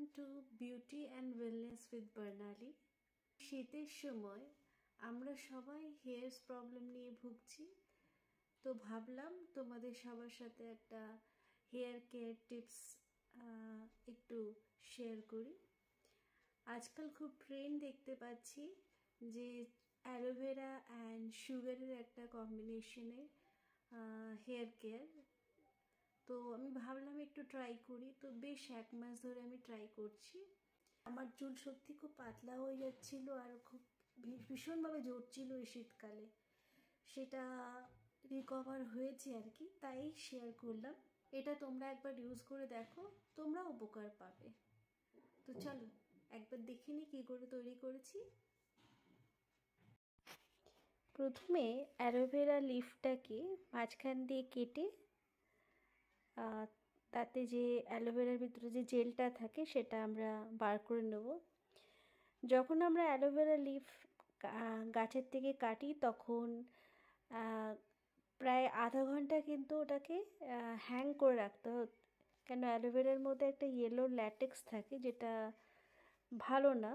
Welcome to beauty and wellness with Barnali. শীতের সময় আমরা সবাই হেয়ার প্রবলেম নিয়ে ভুগছি, তো ভাবলাম তোমাদের সবার সাথে একটা হেয়ার কেয়ার টিপস একটু শেয়ার করি। আজকাল খুব ট্রেন্ড দেখতে পাচ্ছি যে অ্যালোভেরা অ্যান্ড সুগারের একটা কম্বিনেশনে হেয়ার কেয়ার। তো আমি ভাবলাম একটু ট্রাই করি, তো বেশ 1 মাস ধরে আমি ট্রাই করছি। আমার চুল সত্যি খুব পাতলা হয়ে যাচ্ছিল আর খুব ভীষণভাবে ঝরছিল এই শীতকালে, সেটা রিকভার হয়েছে আর কি, তাই শেয়ার করলাম। এটা তোমরা একবার ইউজ করে দেখো, তোমরা উপকার পাবে। তো চলো একবার দেখে নি কী করে তৈরি করেছি। প্রথমে অ্যালোভেরা লিফটাকে মাঝখান দিয়ে কেটে তাতে যে অ্যালোভেরার ভিতরে যে জেলটা থাকে সেটা আমরা বার করে নেব। যখন আমরা অ্যালোভেরা লিফ গাছের থেকে কাটি তখন প্রায় আধা ঘন্টা কিন্তু ওটাকে হ্যাং করে রাখতে হবে, কেন অ্যালোভেরার মধ্যে একটা ইয়েলো ল্যাটেক্স থাকে যেটা ভালো না।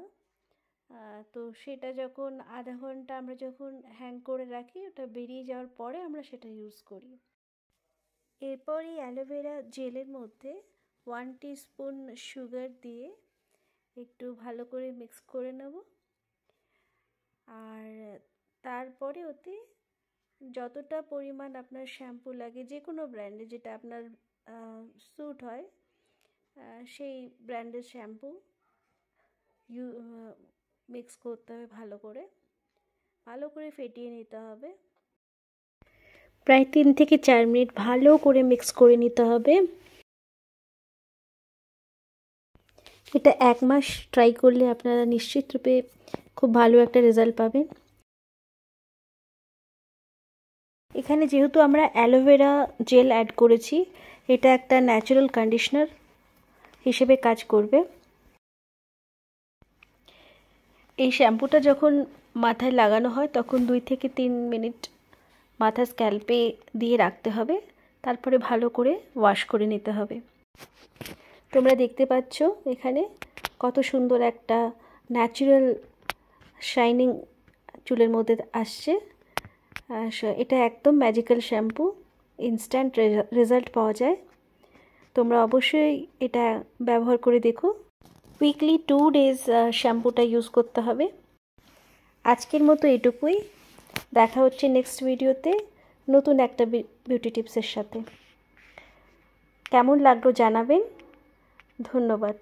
তো সেটা যখন আধা ঘন্টা আমরা যখন হ্যাং করে রাখি, ওটা বেরিয়ে যাওয়ার পরে আমরা সেটা ইউজ করি। এরপর এই অ্যালোভেরা জেলের মধ্যে 1 টিস্পুন সুগার দিয়ে একটু ভালো করে মিক্স করে নেব। আর তারপরে ওতে যতটা পরিমাণ আপনার শ্যাম্পু লাগে, যে কোনো ব্র্যান্ডে যেটা আপনার স্যুট হয় সেই ব্র্যান্ডের শ্যাম্পু মিক্স করতে হবে, ভালো করে ফেটিয়ে নিতে হবে। প্রায় 3 থেকে 4 মিনিট ভালো করে মিক্স করে নিতে হবে। এটা 1 মাস ট্রাই করলে আপনারা নিশ্চিত রূপে খুব ভালো একটা রেজাল্ট পাবেন। এখানে যেহেতু আমরা অ্যালোভেরা জেল অ্যাড করেছি, এটা একটা ন্যাচারাল কন্ডিশনার হিসেবে কাজ করবে। এই শ্যাম্পুটা যখন মাথায় লাগানো হয় তখন 2 থেকে 3 মিনিট মাথা স্ক্যাল্পে দিয়ে রাখতে হবে, তারপরে ভালো করে ওয়াশ করে নিতে হবে। তোমরা দেখতে পাচ্ছ এখানে কত সুন্দর একটা ন্যাচারাল শাইনিং চুলের মধ্যে আসছে। এটা একদম ম্যাজিক্যাল শ্যাম্পু, ইনস্ট্যান্ট রেজাল্ট পাওয়া যায়। তোমরা অবশ্যই এটা ব্যবহার করে দেখো। উইকলি 2 ডেজ শ্যাম্পুটা ইউজ করতে হবে। আজকের মতো এটুকুই, দেখা হচ্ছে নেক্সট ভিডিওতে নতুন একটা বিউটি টিপসের সাথে। কেমন লাগলো জানাবেন। ধন্যবাদ।